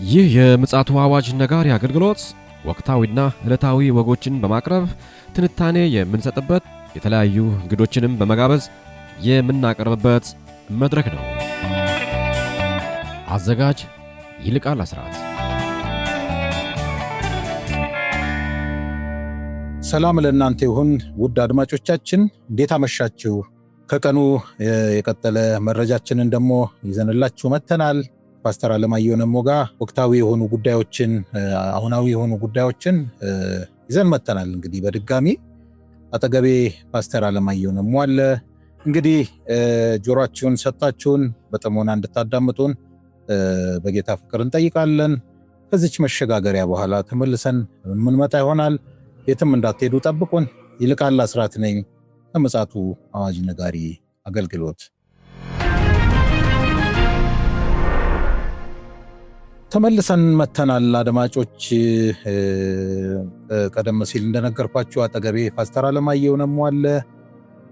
ይህ የምጽአቱ አዋጅ ነጋሪ አገልግሎት ወቅታዊና ዕለታዊ ወጎችን በማቅረብ ትንታኔ የምንሰጥበት የተለያዩ እንግዶችንም በመጋበዝ የምናቀርብበት መድረክ ነው። አዘጋጅ ይልቃል አስራት። ሰላም ለእናንተ ይሁን ውድ አድማጮቻችን፣ እንዴት አመሻችሁ? ከቀኑ የቀጠለ መረጃችንን ደግሞ ይዘንላችሁ መተናል። ፓስተር አለማየሁ ነሞጋ ወቅታዊ የሆኑ ጉዳዮችን አሁናዊ የሆኑ ጉዳዮችን ይዘን መተናል። እንግዲህ በድጋሚ አጠገቤ ፓስተር አለማየሁ ነሞ አለ። እንግዲህ ጆሮአችሁን ሰጣችሁን በጥሞና እንድታዳምጡን በጌታ ፍቅር እንጠይቃለን። ከዚች መሸጋገሪያ በኋላ ተመልሰን ምንመጣ ይሆናል። የትም እንዳትሄዱ ጠብቁን። ይልቃል አስራት ነኝ ከምጽአቱ አዋጅ ነጋሪ አገልግሎት። ተመልሰን መተናል አድማጮች። ቀደም ሲል እንደነገርኳችሁ አጠገቤ ፓስተር አለማየሁ ነሞ አለ።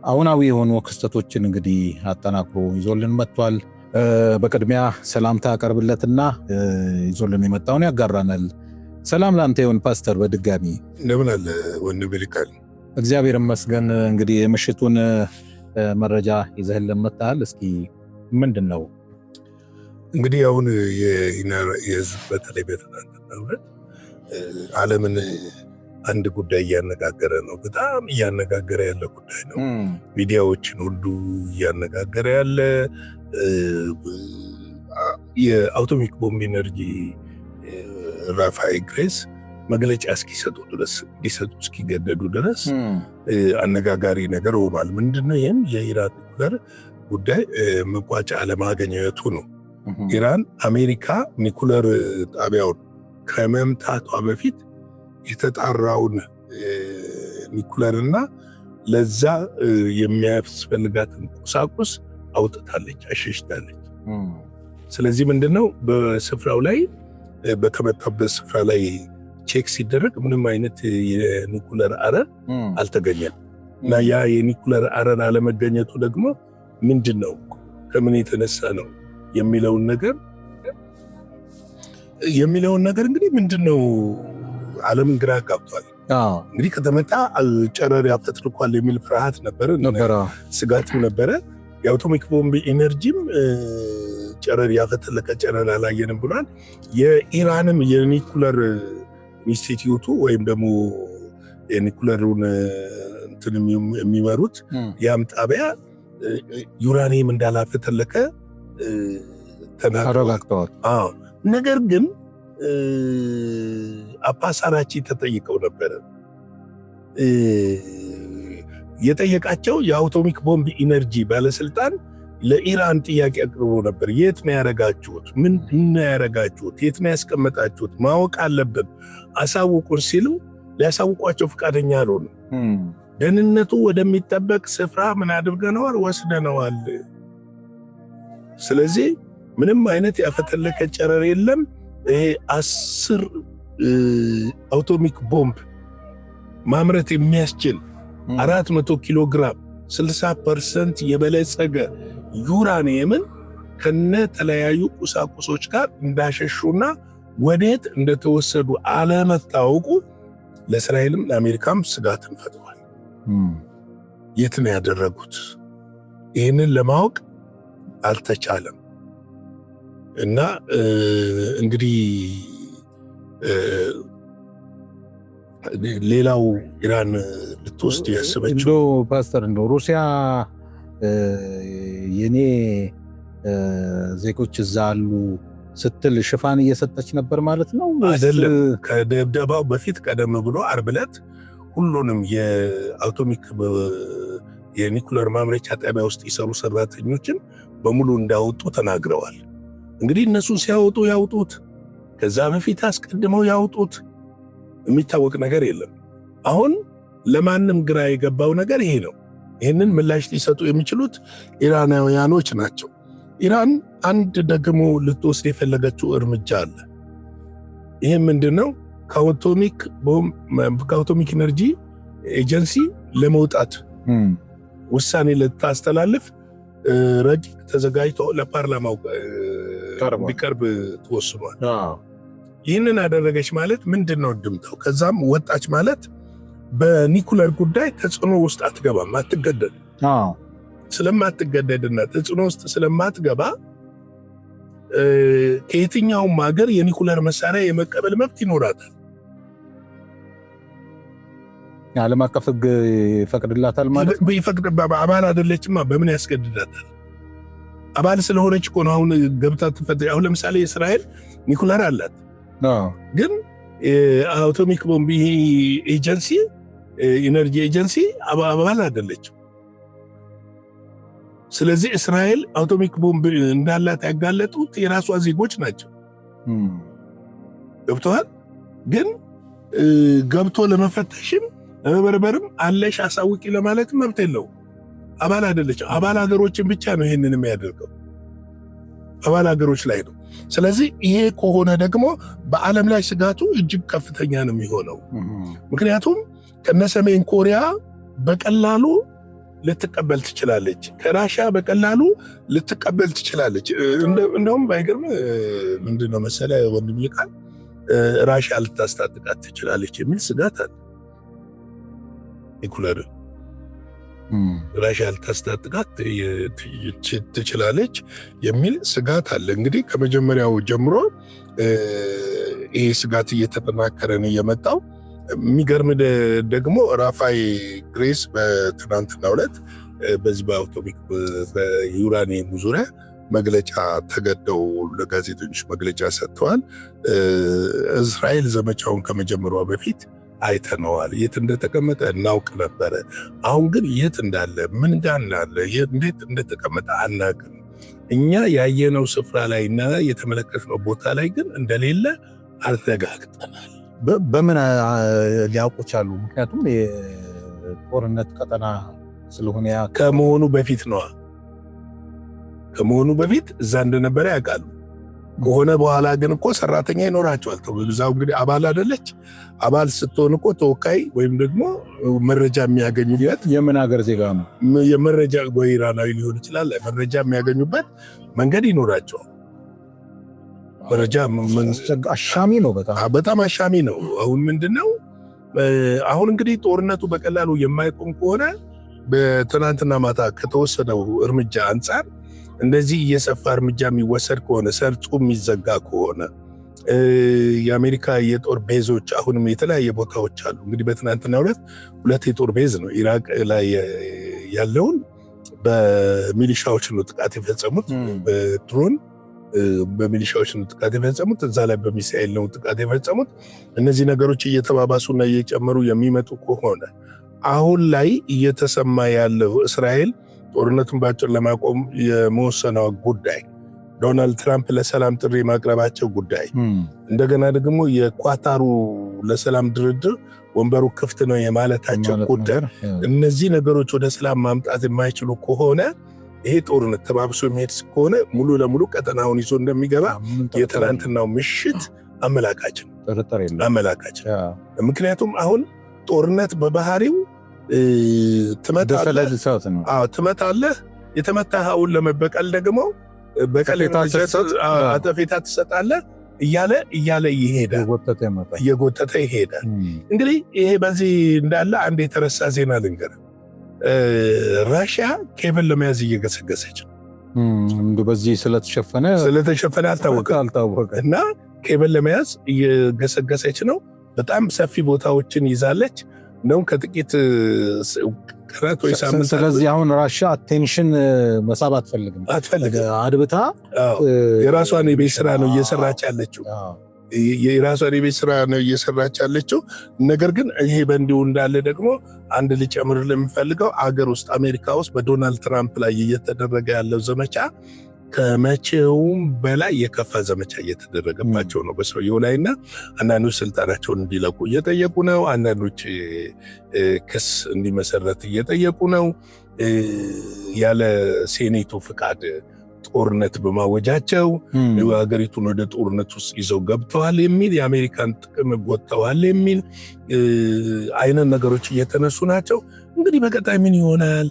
አሁናዊ የሆኑ ክስተቶችን እንግዲህ አጠናክሮ ይዞልን መጥቷል። በቅድሚያ ሰላምታ አቀርብለትና ይዞልን የመጣውን ያጋራናል። ሰላም ላንተ ይሁን ፓስተር። በድጋሚ እንደምን አለ ወንድም ይልቃል? እግዚአብሔር ይመስገን። እንግዲህ የምሽቱን መረጃ ይዘህልን መጥተሃል። እስኪ ምንድን ነው? እንግዲህ አሁን የህዝብ በተለይ በተናጠናው ዓለምን አንድ ጉዳይ እያነጋገረ ነው። በጣም እያነጋገረ ያለ ጉዳይ ነው። ሚዲያዎችን ሁሉ እያነጋገረ ያለ የአቶሚክ ቦምብ ኢነርጂ ራፋኤል ግሬስ መግለጫ እንዲሰጡ እስኪገደዱ ድረስ አነጋጋሪ ነገር ሆኗል። ምንድነው? ይህም የኢራን ኒኩለር ጉዳይ መቋጫ አለማግኘቱ ነው። ኢራን አሜሪካ ኒኩለር ጣቢያውን ከመምታቷ በፊት የተጣራውን ኒኩለርና ለዛ የሚያስፈልጋትን ቁሳቁስ አውጥታለች፣ አሸሽታለች። ስለዚህ ምንድነው በስፍራው ላይ በተመታበት ስፍራ ላይ ቼክ ሲደረግ ምንም አይነት የኒኩለር አረር አልተገኘም። እና ያ የኒኩለር አረር አለመገኘቱ ደግሞ ምንድነው ከምን የተነሳ ነው የሚለውን ነገር እንግዲህ ምንድነው ዓለምን ግራ ጋብቷል። እንግዲህ ከተመታ ጨረር ያፈትልኳል የሚል ፍርሃት ነበረ፣ ስጋትም ነበረ። የአቶሚክ ቦምብ ኢነርጂም ጨረር ያፈተለቀ ጨረር አላየንም ብሏል። የኢራንም የኒኩለር ኢንስቲትዩቱ ወይም ደግሞ የኒኩለሩን እንትን የሚመሩት ያም ጣቢያ ዩራኒየም እንዳላፈተለቀ ተናግረዋል። ነገር ግን አባስ አራግቺ ተጠይቀው ነበረ። የጠየቃቸው የአቶሚክ ቦምብ ኢነርጂ ባለስልጣን ለኢራን ጥያቄ አቅርቦ ነበር። የት ነው ያረጋችሁት? ምንድን ነው ያረጋችሁት? የት ነው ያስቀመጣችሁት? ማወቅ አለብን፣ አሳውቁን ሲሉ ሊያሳውቋቸው ፈቃደኛ አልሆኑም። ደህንነቱ ወደሚጠበቅ ስፍራ ምን አድርገነዋል? ወስደነዋል። ስለዚህ ምንም አይነት ያፈተለቀ ጨረር የለም። ይሄ 10 አቶሚክ ቦምብ ማምረት የሚያስችል 400 ኪሎ ግራም 60% የበለጸገ ዩራኒየምን ከነ ተለያዩ ቁሳቁሶች ጋር እንዳሸሹና ወዴት እንደተወሰዱ አለመታወቁ ለእስራኤልም ለአሜሪካም ስጋትን ፈጥሯል። የት ነው ያደረጉት? ይህንን ለማወቅ አልተቻለም። እና እንግዲህ ሌላው ኢራን ልትወስድ ያሰበችው ፓስተር እንደው ሩሲያ የኔ ዜጎች እዛ አሉ ስትል ሽፋን እየሰጠች ነበር ማለት ነው አይደለም? ከደብደባው በፊት ቀደም ብሎ ዓርብ ዕለት ሁሉንም የአቶሚክ የኒኩለር ማምረቻ ጣቢያ ውስጥ ይሰሩ ሰራተኞችን በሙሉ እንዳወጡ ተናግረዋል። እንግዲህ እነሱን ሲያወጡ ያውጡት፣ ከዛ በፊት አስቀድመው ያውጡት፣ የሚታወቅ ነገር የለም። አሁን ለማንም ግራ የገባው ነገር ይሄ ነው። ይህንን ምላሽ ሊሰጡ የሚችሉት ኢራናውያኖች ናቸው። ኢራን አንድ ደግሞ ልትወስድ የፈለገችው እርምጃ አለ። ይህ ምንድነው? ከአቶሚክ ኢነርጂ ኤጀንሲ ለመውጣት ውሳኔ ልታስተላልፍ ረቂቅ ተዘጋጅቶ ለፓርላማው እንዲቀርብ ተወስኗል። ይህንን አደረገች ማለት ምንድነው ድምታው? ከዛም ወጣች ማለት በኒኩለር ጉዳይ ተጽዕኖ ውስጥ አትገባም፣ አትገደድ። ስለማትገደድና ተጽዕኖ ውስጥ ስለማትገባ ከየትኛውም ሀገር የኒኩለር መሳሪያ የመቀበል መብት ይኖራታል። ዓለም አቀፍ ሕግ ይፈቅድላታል ማለት አባል አይደለችማ፣ በምን ያስገድዳታል? አባል ስለሆነች እኮ ነው አሁን ገብታ ትፈትሽ። አሁን ለምሳሌ እስራኤል ኒኩለር አላት፣ ግን አቶሚክ ቦምብ ኤጀንሲ ኢነርጂ ኤጀንሲ አባል አይደለችም። ስለዚህ እስራኤል አቶሚክ ቦምብ እንዳላት ያጋለጡት የራሷ ዜጎች ናቸው። ገብተዋል። ግን ገብቶ ለመፈተሽም ለመበርበርም አለሽ አሳውቂ ለማለት መብት የለውም። አባል አይደለችም። አባል ሀገሮችን ብቻ ነው ይህንን የሚያደርገው፣ አባል ሀገሮች ላይ ነው። ስለዚህ ይሄ ከሆነ ደግሞ በዓለም ላይ ስጋቱ እጅግ ከፍተኛ ነው የሚሆነው። ምክንያቱም ከነሰሜን ኮሪያ በቀላሉ ልትቀበል ትችላለች፣ ከራሻ በቀላሉ ልትቀበል ትችላለች። እንደውም ባይገርም ምንድነው መሰለ ወንድም ይቃል ራሻ ልታስታጥቃት ትችላለች የሚል ስጋት አለ። ኒኩለር ራሻ ልታስታጥቃት ትችላለች የሚል ስጋት አለ። እንግዲህ ከመጀመሪያው ጀምሮ ይሄ ስጋት እየተጠናከረ ነው የመጣው። የሚገርም ደግሞ ራፋይ ግሬስ በትናንትናው ዕለት በዚህ በአቶሚክ በዩራኒየም ዙሪያ መግለጫ ተገደው ለጋዜጠኞች መግለጫ ሰጥተዋል። እስራኤል ዘመቻውን ከመጀመሯ በፊት አይተነዋል፣ የት እንደተቀመጠ እናውቅ ነበረ። አሁን ግን የት እንዳለ ምን ጋር እንዳለ እንዴት እንደተቀመጠ አናውቅም። እኛ ያየነው ስፍራ ላይ እና የተመለከትነው ቦታ ላይ ግን እንደሌለ አረጋግጠናል። በምን ሊያውቁ ቻሉ? ምክንያቱም የጦርነት ቀጠና ስለሆነ ከመሆኑ በፊት ነዋ። ከመሆኑ በፊት እዛ እንደነበረ ያውቃሉ። ከሆነ በኋላ ግን እኮ ሰራተኛ ይኖራቸዋል። እዛው እንግዲህ አባል አይደለች። አባል ስትሆን እኮ ተወካይ ወይም ደግሞ መረጃ የሚያገኙበት የምን ሀገር ዜጋ ነው? የመረጃ ወይ ኢራናዊ ሊሆን ይችላል። መረጃ የሚያገኙበት መንገድ ይኖራቸዋል። መረጃ አሻሚ ነው፣ በጣም አሻሚ ነው። አሁን ምንድነው አሁን እንግዲህ ጦርነቱ በቀላሉ የማይቆም ከሆነ በትናንትና ማታ ከተወሰደው እርምጃ አንጻር እንደዚህ እየሰፋ እርምጃ የሚወሰድ ከሆነ ሰርጡ የሚዘጋ ከሆነ የአሜሪካ የጦር ቤዞች አሁንም የተለያየ ቦታዎች አሉ። እንግዲህ በትናንትናው ዕለት 2 የጦር ቤዝ ነው ኢራቅ ላይ ያለውን በሚሊሻዎች ነው ጥቃት የፈጸሙት። በድሮን በሚሊሻዎች ነው ጥቃት የፈጸሙት። እዛ ላይ በሚሳኤል ነው ጥቃት የፈጸሙት። እነዚህ ነገሮች እየተባባሱና እየጨመሩ የሚመጡ ከሆነ አሁን ላይ እየተሰማ ያለው እስራኤል ጦርነቱን ባጭር ለማቆም የመወሰኗ ጉዳይ፣ ዶናልድ ትራምፕ ለሰላም ጥሪ ማቅረባቸው ጉዳይ፣ እንደገና ደግሞ የኳታሩ ለሰላም ድርድር ወንበሩ ክፍት ነው የማለታቸው ጉዳይ፣ እነዚህ ነገሮች ወደ ሰላም ማምጣት የማይችሉ ከሆነ ይሄ ጦርነት ተባብሶ የሚሄድ ከሆነ ሙሉ ለሙሉ ቀጠናውን ይዞ እንደሚገባ የትናንትናው ምሽት አመላካች ነው። ምክንያቱም አሁን ጦርነት በባህሪው ትመታለህ፣ የተመታኸውን ለመበቀል ደግሞ አጠፌታ ትሰጣለህ እያለ እየጎተተ ይሄዳል። እንግዲህ ይሄ በዚህ እንዳለ አንድ የተረሳ ዜና ልንገርህ። ራሽያ ኬብል ለመያዝ እየገሰገሰች ነው። በዚህ ስለተሸፈነ አልታወቀም እና ኬብል ለመያዝ እየገሰገሰች ነው። በጣም ሰፊ ቦታዎችን ይዛለች ነው ከጥቂት ቀናት ወይ ሳምንት። ስለዚህ አሁን ራሽያ አቴንሽን መሳብ አትፈልግም። አድብታ የራሷን የቤት ስራ ነው እየሰራች ያለችው። ነገር ግን ይሄ በእንዲሁ እንዳለ ደግሞ አንድ ልጨምር ለምፈልገው አገር ውስጥ አሜሪካ ውስጥ በዶናልድ ትራምፕ ላይ እየተደረገ ያለው ዘመቻ ከመቼውም በላይ የከፋ ዘመቻ እየተደረገባቸው ነው በሰውየው ላይና አንዳንዶች ስልጣናቸውን እንዲለቁ እየጠየቁ ነው። አንዳንዶች ክስ እንዲመሰረት እየጠየቁ ነው። ያለ ሴኔቱ ፍቃድ ጦርነት በማወጃቸው ሀገሪቱን ወደ ጦርነት ውስጥ ይዘው ገብተዋል የሚል የአሜሪካን ጥቅም ጎጥተዋል የሚል አይነት ነገሮች እየተነሱ ናቸው። እንግዲህ በቀጣይ ምን ይሆናል?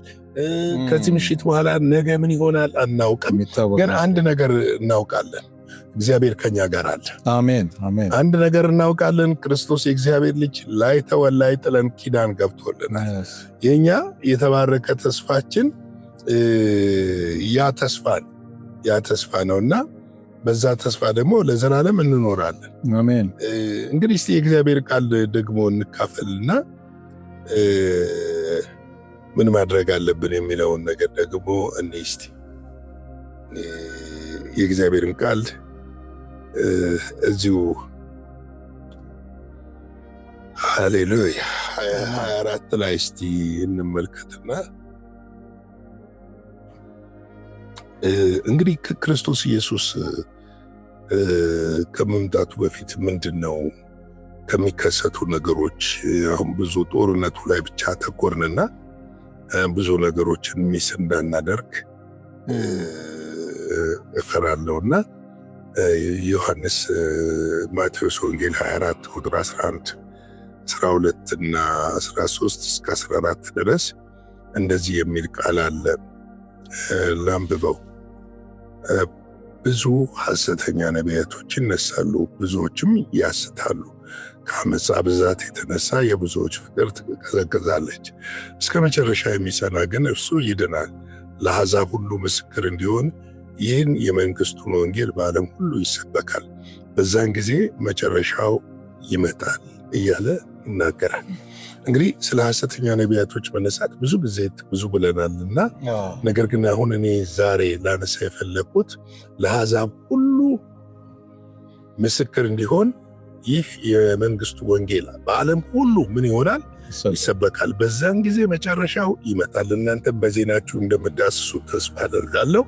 ከዚህ ምሽት በኋላ ነገ ምን ይሆናል አናውቅም። ግን አንድ ነገር እናውቃለን። እግዚአብሔር ከኛ ጋር አለ። አሜን አሜን። አንድ ነገር እናውቃለን፣ ክርስቶስ የእግዚአብሔር ልጅ ላይተወን ላይጥለን ኪዳን ገብቶልናል። የኛ የተባረከ ተስፋችን ያ ተስፋ ነውና በዛ ተስፋ ደግሞ ለዘላለም እንኖራለን። አሜን። እንግዲህ እስቲ የእግዚአብሔር ቃል ደግሞ እንካፈልና ምን ማድረግ አለብን የሚለውን ነገር ደግሞ እስቲ የእግዚአብሔርን ቃል እዚሁ ሃሌሉያ 24 ላይ እስቲ እንመልከትና እንግዲህ ክርስቶስ ኢየሱስ ከመምጣቱ በፊት ምንድነው ከሚከሰቱ ነገሮች አሁን ብዙ ጦርነቱ ላይ ብቻ ተኮርንና ብዙ ነገሮችን ሚስ እንዳናደርግ እፈራለሁና ዮሐንስ ማቴዎስ ወንጌል 24 ቁጥር 11 12 እና 13 እስከ 14 ድረስ እንደዚህ የሚል ቃል አለ። ላንብበው። ብዙ ሐሰተኛ ነቢያቶች ይነሳሉ፣ ብዙዎችም ያስታሉ። ከአመፃ ብዛት የተነሳ የብዙዎች ፍቅር ትቀዘቅዛለች። እስከ መጨረሻ የሚጸና ግን እርሱ ይድናል። ለአሕዛብ ሁሉ ምስክር እንዲሆን ይህን የመንግሥቱን ወንጌል በዓለም ሁሉ ይሰበካል። በዛን ጊዜ መጨረሻው ይመጣል እያለ ይናገራል። እንግዲህ ስለ ሐሰተኛ ነቢያቶች መነሳት ብዙ ጊዜ ብዙ ብለናልና፣ ነገር ግን አሁን እኔ ዛሬ ላነሳ የፈለኩት ለአሕዛብ ሁሉ ምስክር እንዲሆን ይህ የመንግሥቱ ወንጌል በዓለም ሁሉ ምን ይሆናል? ይሰበካል። በዛን ጊዜ መጨረሻው ይመጣል። እናንተም በዜናችሁ እንደምዳስሱ ተስፋ አደርጋለሁ።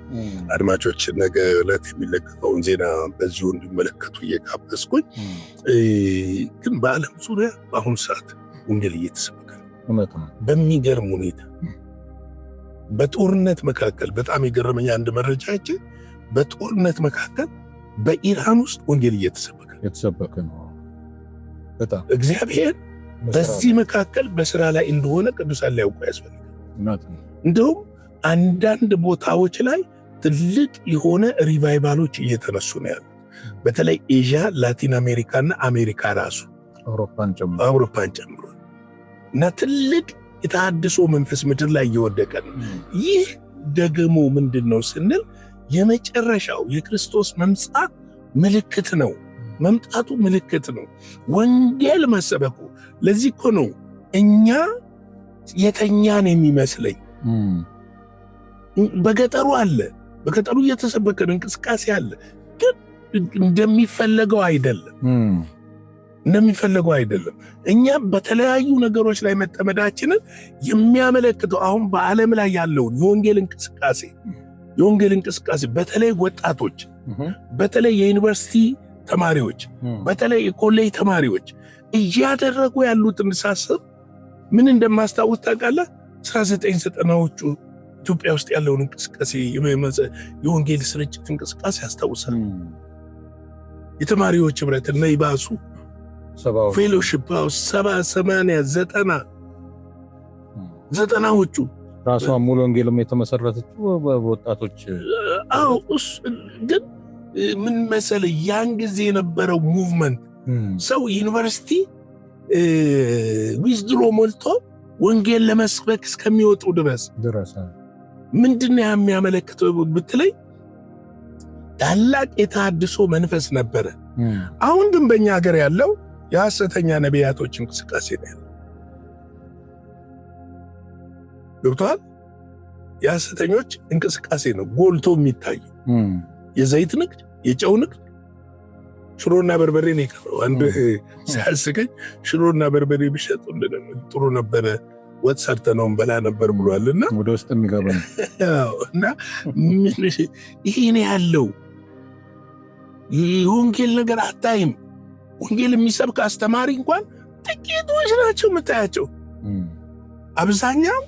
አድማጮች ነገ ዕለት የሚለቀቀውን ዜና በዚሁ እንዲመለከቱ እየጋበዝኩኝ፣ ግን በዓለም ዙሪያ በአሁኑ ሰዓት ወንጌል እየተሰበከ ነው በሚገርም ሁኔታ። በጦርነት መካከል በጣም የገረመኝ አንድ መረጃችን፣ በጦርነት መካከል በኢራን ውስጥ ወንጌል እየተሰበከ ነው። በጣም እግዚአብሔር በዚህ መካከል በስራ ላይ እንደሆነ ቅዱሳን ሊያውቁ ያስፈልጋል። እንደውም አንዳንድ ቦታዎች ላይ ትልቅ የሆነ ሪቫይቫሎች እየተነሱ ነው ያሉት። በተለይ ኤዥያ፣ ላቲን አሜሪካና አሜሪካ ራሱ አውሮፓን ጨምሮ እና ትልቅ የተሃድሶ መንፈስ ምድር ላይ እየወደቀ ነው። ይህ ደግሞ ምንድን ነው ስንል የመጨረሻው የክርስቶስ መምጣት ምልክት ነው። መምጣቱ ምልክት ነው። ወንጌል መሰበኩ። ለዚህ እኮ ነው እኛ የተኛን የሚመስለኝ። በገጠሩ አለ፣ በገጠሩ እየተሰበከ ነው፣ እንቅስቃሴ አለ። ግን እንደሚፈለገው አይደለም። እኛ በተለያዩ ነገሮች ላይ መጠመዳችንን የሚያመለክተው አሁን በዓለም ላይ ያለውን የወንጌል እንቅስቃሴ በተለይ ወጣቶች፣ በተለይ የዩኒቨርሲቲ ተማሪዎች፣ በተለይ የኮሌጅ ተማሪዎች እያደረጉ ያሉትን ሳስብ ምን እንደማስታውስ ታውቃለህ? 1990ዎቹ ኢትዮጵያ ውስጥ ያለውን እንቅስቃሴ የወንጌል ስርጭት እንቅስቃሴ ያስታውሳል። የተማሪዎች ህብረት እና ይባሱ ፌሎሺፕ 70፣ 80፣ 90ዎቹ ራሷ ሙሉ ወንጌልም የተመሰረተችው በወጣቶች። ግን ምን መሰለህ ያን ጊዜ የነበረው ሙቭመንት ሰው ዩኒቨርሲቲ ዊዝድሮ ሞልቶ ወንጌል ለመስበክ እስከሚወጡ ድረስ ምንድነው የሚያመለክተው ብትለይ ታላቅ የተሃድሶ መንፈስ ነበረ። አሁን ግን በእኛ ሀገር ያለው የሐሰተኛ ነቢያቶች እንቅስቃሴ ነው። ገብቶሃል? የሐሰተኞች እንቅስቃሴ ነው ጎልቶ የሚታይ። የዘይት ንግድ፣ የጨው ንግድ፣ ሽሮና በርበሬ ነው የቀረው። አንድ ሲያስቀኝ ሽሮና በርበሬ ቢሸጡ ጥሩ ነበረ፣ ወጥ ሰርተነው እንበላ ነበር ብሏልና ወደ ውስጥ የሚገባ እና ይሄ ነው ያለው። የወንጌል ነገር አታይም። ወንጌል የሚሰብክ አስተማሪ እንኳን ጥቂቶች ናቸው የምታያቸው። አብዛኛው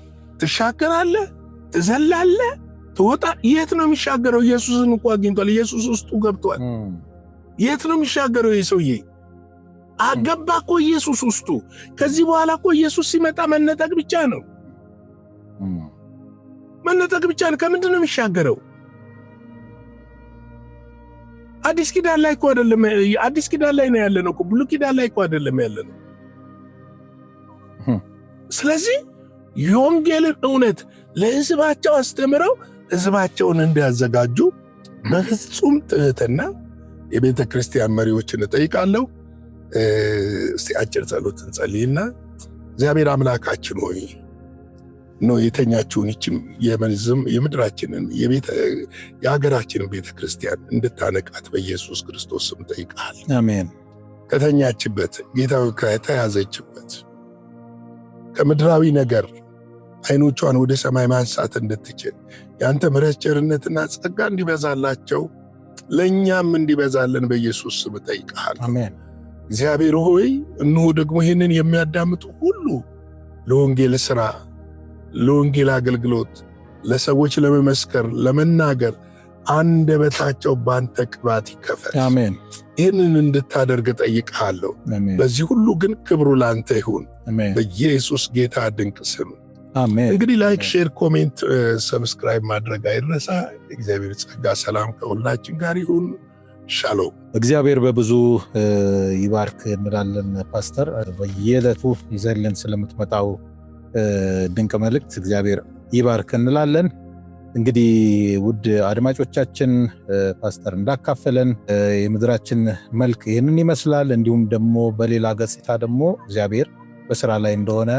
ትሻገራለህ፣ ትዘላለህ፣ ትወጣ። የት ነው የሚሻገረው? ኢየሱስን እንኳ አግኝቷል። ኢየሱስ ውስጡ ገብቷል። የት ነው የሚሻገረው? የሰውዬ አገባ እኮ ኢየሱስ ውስጡ። ከዚህ በኋላ እኮ ኢየሱስ ሲመጣ መነጠቅ ብቻ ነው፣ መነጠቅ ብቻ ነው። ከምንድን ነው የሚሻገረው? አዲስ ኪዳን ላይ እኮ አይደለም፣ አዲስ ኪዳን ላይ ነው ያለነው እኮ፣ ብሉይ ኪዳን ላይ እኮ አይደለም ያለነው። ስለዚህ የወንጌልን እውነት ለሕዝባቸው አስተምረው ሕዝባቸውን እንዲያዘጋጁ በፍጹም ትህትና የቤተ ክርስቲያን መሪዎችን እጠይቃለሁ። እስቲ አጭር ጸሎት እንጸልይና እግዚአብሔር አምላካችን ሆይ ነው የተኛችውን ይህችም የምድራችንን የሀገራችንን ቤተ ክርስቲያን እንድታነቃት በኢየሱስ ክርስቶስ ስም ጠይቃል። አሜን። ከተኛችበት ጌታዊ ከተያዘችበት ከምድራዊ ነገር አይኖቿን ወደ ሰማይ ማንሳት እንድትችል ያንተ ምሕረት ቸርነትና ጸጋ እንዲበዛላቸው ለእኛም እንዲበዛለን በኢየሱስ ስም ጠይቃል። አሜን። እግዚአብሔር ሆይ እነሆ ደግሞ ይህንን የሚያዳምጡ ሁሉ ለወንጌል ሥራ፣ ለወንጌል አገልግሎት፣ ለሰዎች ለመመስከር፣ ለመናገር አንደበታቸው ባንተ ቅባት ይከፈት። አሜን። ይህንን እንድታደርግ ጠይቃለሁ። በዚህ ሁሉ ግን ክብሩ ላንተ ይሁን በኢየሱስ ጌታ ድንቅ ስም አሜን። እንግዲህ ላይክ፣ ሼር፣ ኮሜንት፣ ሰብስክራይብ ማድረግ አይረሳ። እግዚአብሔር ጸጋ ሰላም ከሁላችን ጋር ይሁን። ሻሎም። እግዚአብሔር በብዙ ይባርክ እንላለን። ፓስተር በየዕለቱ ይዘልን ስለምትመጣው ድንቅ መልእክት እግዚአብሔር ይባርክ እንላለን። እንግዲህ ውድ አድማጮቻችን ፓስተር እንዳካፈለን የምድራችን መልክ ይህንን ይመስላል። እንዲሁም ደግሞ በሌላ ገጽታ ደግሞ እግዚአብሔር በስራ ላይ እንደሆነ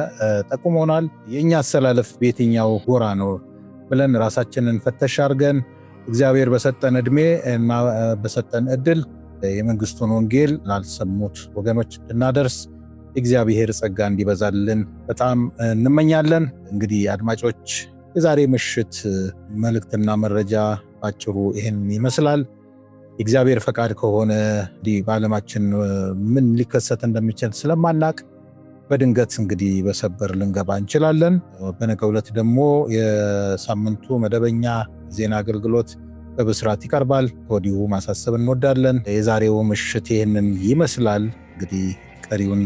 ጠቁሞናል። የእኛ አሰላለፍ በየትኛው ጎራ ነው ብለን ራሳችንን ፈተሽ አድርገን እግዚአብሔር በሰጠን ዕድሜ እና በሰጠን ዕድል የመንግስቱን ወንጌል ላልሰሙት ወገኖች እንድናደርስ እግዚአብሔር ጸጋ እንዲበዛልን በጣም እንመኛለን። እንግዲህ አድማጮች የዛሬ ምሽት መልእክትና መረጃ ባጭሩ ይህን ይመስላል። እግዚአብሔር ፈቃድ ከሆነ እንግዲህ በዓለማችን ምን ሊከሰት እንደሚችል ስለማናቅ በድንገት እንግዲህ በሰበር ልንገባ እንችላለን። በነገው ዕለት ደግሞ የሳምንቱ መደበኛ ዜና አገልግሎት በብስራት ይቀርባል። ከወዲሁ ማሳሰብ እንወዳለን። የዛሬው ምሽት ይህንን ይመስላል። እንግዲህ ቀሪውን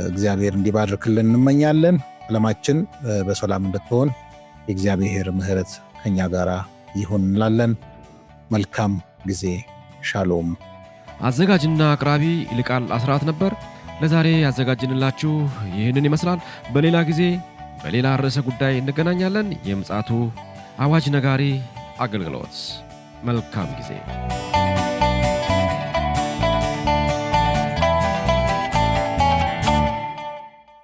እግዚአብሔር እንዲባርክልን እንመኛለን። ዓለማችን በሰላም እንድትሆን የእግዚአብሔር ምሕረት ከኛ ጋር ይሁን እንላለን። መልካም ጊዜ። ሻሎም። አዘጋጅና አቅራቢ ይልቃል አስራት ነበር። ለዛሬ ያዘጋጅንላችሁ ይህንን ይመስላል። በሌላ ጊዜ በሌላ ርዕሰ ጉዳይ እንገናኛለን። የምፅዓቱ አዋጅ ነጋሪ አገልግሎት። መልካም ጊዜ።